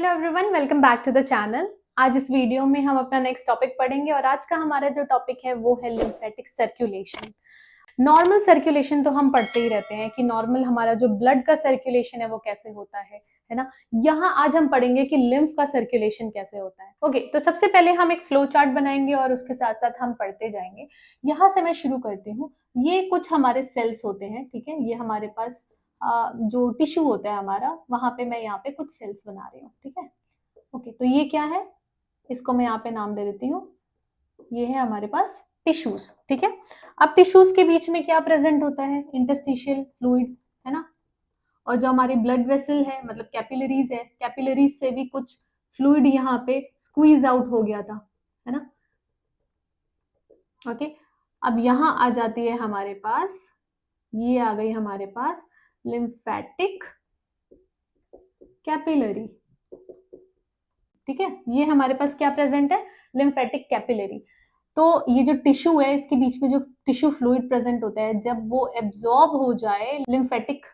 Hello everyone, welcome back to the channel. आज इस video में हम अपना नेक्स्ट टॉपिक पढ़ेंगे और आज का हमारा जो टॉपिक है वो है लिम्फेटिक सर्कुलेशन। नॉर्मल सर्कुलेशन तो हम पढ़ते ही रहते हैं कि नॉर्मल हमारा जो ब्लड का सर्कुलेशन है वो कैसे होता है ना। यहाँ आज हम पढ़ेंगे कि लिम्फ का सर्कुलेशन कैसे होता है। ओके, तो सबसे पहले हम एक फ्लो चार्ट बनाएंगे और उसके साथ साथ हम पढ़ते जाएंगे। यहाँ से मैं शुरू करती हूँ। ये कुछ हमारे सेल्स होते हैं, ठीक है। ये हमारे पास जो टिश्यू होता है हमारा, वहां पे मैं यहाँ पे कुछ सेल्स बना रही हूँ, ठीक है। ओके, तो ये क्या है, इसको मैं यहाँ पे नाम दे देती हूँ। ये है हमारे पास टिश्यूज, ठीक है। अब टिश्यूज के बीच में क्या प्रेजेंट होता है, इंटरस्टिशियल फ्लूइड, है ना। और जो हमारी ब्लड वेसल है, मतलब कैपिलरीज है, कैपिलरीज से भी कुछ फ्लूइड यहाँ पे स्क्वीज आउट हो गया था, है ना। ओके, अब यहाँ आ जाती है हमारे पास, ये आ गई हमारे पास लिम्फेटिक कैपिलरी, ठीक है। ये हमारे पास क्या प्रेजेंट है, लिम्फेटिक कैपिलरी। तो ये जो टिश्यू है, इसके बीच में जो टिश्यू फ्लूइड प्रेजेंट होता है, जब वो एब्जॉर्ब हो जाए लिम्फेटिक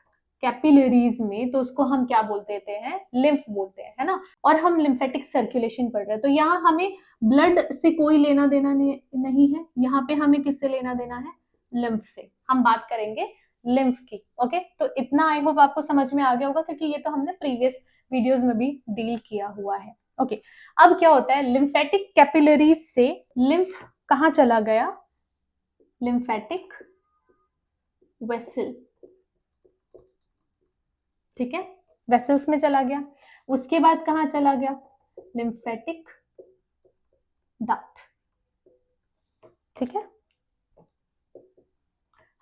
कैपिलरीज में, तो उसको हम क्या बोल देते हैं, लिम्फ बोलते हैं, है ना। और हम लिम्फेटिक सर्कुलेशन पढ़ रहे हैं, तो यहाँ हमें ब्लड से कोई लेना देना नहीं है। यहाँ पे हमें किससे लेना देना है, लिम्फ से। हम बात करेंगे लिम्फ की। ओके, तो इतना आई होप आपको समझ में आ गया होगा, क्योंकि ये तो हमने प्रीवियस वीडियोस में भी डील किया हुआ है। ओके, अब क्या होता है, लिम्फेटिक कैपिलरीज से लिम्फ कहां चला गया, लिम्फेटिक वेसल, ठीक है, वेसल्स में चला गया। उसके बाद कहां चला गया, लिम्फेटिक डक्ट, ठीक है।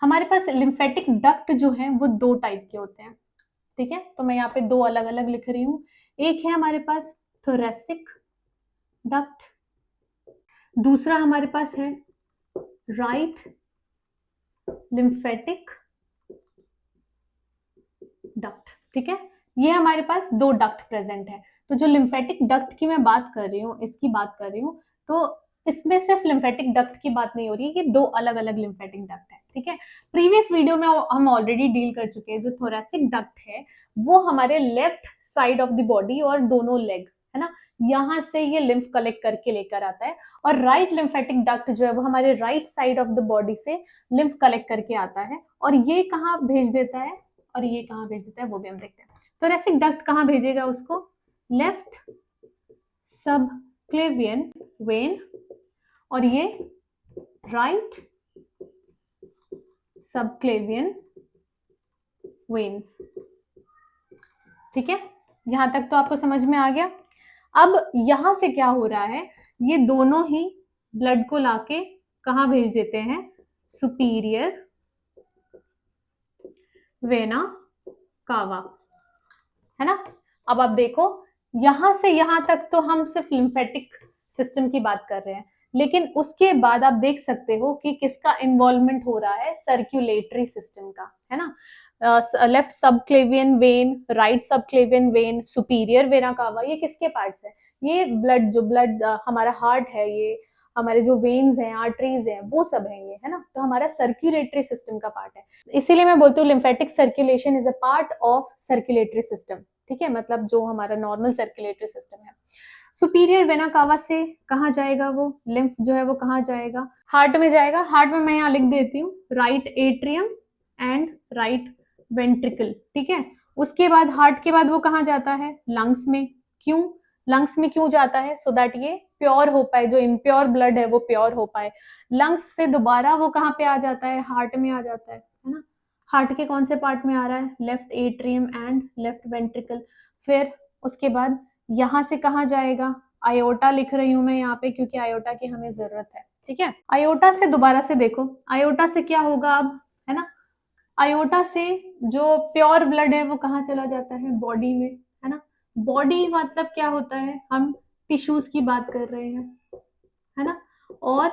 हमारे पास लिम्फेटिक डक्ट जो है वो दो टाइप के होते हैं, ठीक है। तो मैं यहाँ पे दो अलग अलग लिख रही हूं। एक है हमारे पास थोरेसिक डक्ट, दूसरा हमारे पास है राइट लिम्फेटिक डक्ट, ठीक है। ये हमारे पास दो डक्ट प्रेजेंट है। तो जो लिम्फेटिक डक्ट की मैं बात कर रही हूँ, इसकी बात कर रही हूँ, तो इसमें सिर्फ लिम्फेटिक डक्ट की बात नहीं हो रही है, ये दो अलग अलग लिम्फेटिक डक्ट है, ठीक है। प्रीवियस वीडियो में हम ऑलरेडी डील कर चुके हैं। जो थोरेसिक डक्ट है वो हमारे left side of the body और दोनों लेग, है ना, यहां से ये लिम्फ कलेक्ट करके लेकर आता है। और राइट लिम्फेटिक डक्ट जो है वो हमारे right side of the body से लिम्फ कलेक्ट करके आता है, और ये कहाँ भेज देता है, और ये कहां भेज देता है वो भी हम देखते हैं। थोरेसिक डक्ट कहां भेजेगा उसको, लेफ्ट सब क्लेवियन वेन, और ये राइट सब क्लेवियन वेन्स, ठीक है। यहां तक तो आपको समझ में आ गया। अब यहां से क्या हो रहा है, ये दोनों ही ब्लड को लाके कहां भेज देते हैं, सुपीरियर वेना कावा, है ना। अब आप देखो, यहां से यहां तक तो हम सिर्फ लिम्फेटिक सिस्टम की बात कर रहे हैं, लेकिन उसके बाद आप देख सकते हो कि किसका इन्वॉल्वमेंट हो रहा है, सर्कुलेटरी सिस्टम का, है ना। Left subclavian vein, right subclavian vein, superior vena cava, ये किसके पार्ट्स है, ये ब्लड, जो ब्लड हमारा हार्ट है, ये हमारे जो वेन्स हैं, आर्टरीज हैं, वो सब है ये, है ना। तो हमारा सर्कुलेटरी सिस्टम का पार्ट है। इसीलिए मैं बोलती हूँ lymphatic circulation is a part of circulatory system, ठीक है, मतलब जो हमारा नॉर्मल सर्कुलेटरी सिस्टम है। सुपीरियर वेना कावा से कहाँ जाएगा, वो लिम्फ जो है वो कहाँ जाएगा, हार्ट में जाएगा। हार्ट में मैं यहाँ लिख देती हूँ right atrium and right ventricle, ठीक है। उसके बाद हार्ट के बाद वो कहाँ जाता है, लंग्स में। क्यों, लंग्स में क्यों जाता है, सो दैट ये प्योर हो पाए, जो इम्प्योर ब्लड है वो प्योर हो पाए। लंग्स से दोबारा वो कहाँ पे आ जाता है, हार्ट में आ जाता है ना। हार्ट के कौन से पार्ट में आ रहा है, left atrium and left ventricle. फिर उसके बाद यहां से कहाँ जाएगा, आयोटा लिख रही हूं मैं यहाँ पे, क्योंकि आयोटा की हमें जरूरत है, ठीक है। आयोटा से दोबारा से देखो, आयोटा से क्या होगा अब, है ना। आयोटा से जो प्योर ब्लड है वो कहाँ चला जाता है, बॉडी में, है ना। बॉडी मतलब क्या होता है, हम टिश्यूज की बात कर रहे हैं, है ना। और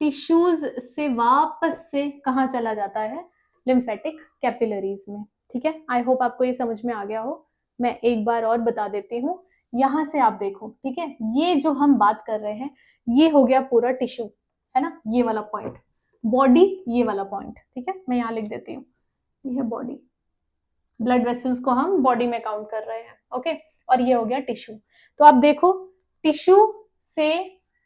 टिश्यूज से वापस से कहाँ चला जाता है, लिम्फेटिक कैपिलरीज में, ठीक है। आई होप आपको ये समझ में आ गया हो। मैं एक बार और बता देती हूँ। यहां से आप देखो, ठीक है, ये जो हम बात कर रहे हैं ये हो गया पूरा टिश्यू, है ना, ये वाला पॉइंट, बॉडी ये वाला पॉइंट, ठीक है। मैं यहाँ लिख देती हूँ, ये है बॉडी, ब्लड वेसल्स को हम बॉडी में काउंट कर रहे हैं, ओके। और ये हो गया टिश्यू। तो आप देखो टिश्यू से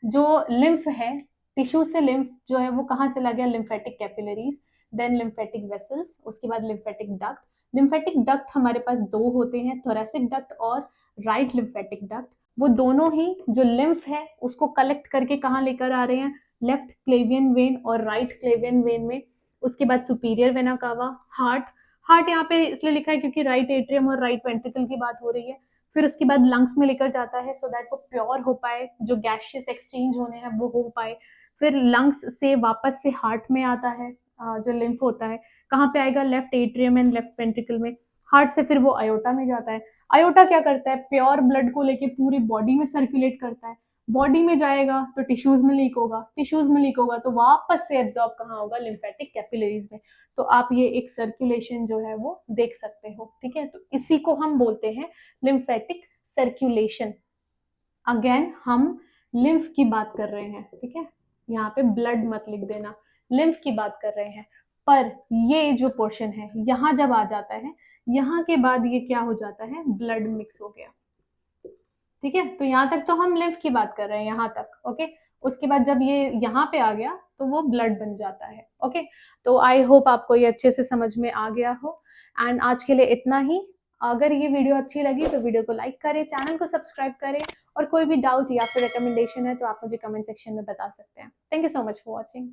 जो लिम्फ है, टिश्यू से लिम्फ जो है वो कहाँ चला गया, lymphatic capillaries, then lymphatic vessels, उसके बाद लिम्फेटिक डक्ट। लिम्फेटिक डक्ट हमारे पास दो होते हैं, थोरेसिक डक्ट और राइट लिम्फेटिक डक्ट। वो दोनों ही जो लिम्फ है उसको कलेक्ट करके कहाँ लेकर आ रहे हैं, लेफ्ट क्लेवियन वेन और राइट क्लेवियन वेन में। उसके बाद superior vena cava, heart. Heart यहाँ पे इसलिए लिखा है क्योंकि राइट एट्रियम और राइट वेंट्रिकल की बात हो रही है। फिर उसके बाद लंग्स में लेकर जाता है सो दैट वो प्योर हो पाए, जो गैशियस एक्सचेंज होने हैं वो हो पाए। फिर लंग्स से वापस से हार्ट में आता है, जो लिम्फ होता है कहाँ पे आएगा, left atrium and left ventricle में। हार्ट से फिर वो आयोटा में जाता है। आयोटा क्या करता है, प्योर ब्लड को लेके पूरी बॉडी में सर्कुलेट करता है। बॉडी में जाएगा तो टिश्यूज में लीक होगा, टिश्यूज में लीक होगा तो वापस से एब्जॉर्ब कहाँ होगा, लिम्फेटिक कैपिलरीज में। तो आप ये एक सर्कुलेशन जो है वो देख सकते हो, ठीक है। तो इसी को हम बोलते हैं लिम्फेटिक सर्कुलेशन। अगेन हम लिम्फ की बात कर रहे हैं, ठीक है, यहाँ पे ब्लड मत लिख देना, लिम्फ की बात कर रहे हैं। पर ये जो पोर्शन है यहाँ जब आ जाता है, यहाँ के बाद ये क्या हो जाता है, ब्लड मिक्स हो गया, ठीक है। तो यहाँ तक तो हम लिम्फ की बात कर रहे हैं, यहाँ तक ओके। उसके बाद जब ये यहाँ पे आ गया तो वो ब्लड बन जाता है, ओके। तो आई होप आपको ये अच्छे से समझ में आ गया हो। एंड आज के लिए इतना ही। अगर ये वीडियो अच्छी लगी तो वीडियो को लाइक करें, चैनल को सब्सक्राइब करें, और कोई भी डाउट या फिर रिकमेंडेशन है तो आप मुझे कमेंट सेक्शन में बता सकते हैं। Thank you so much for watching.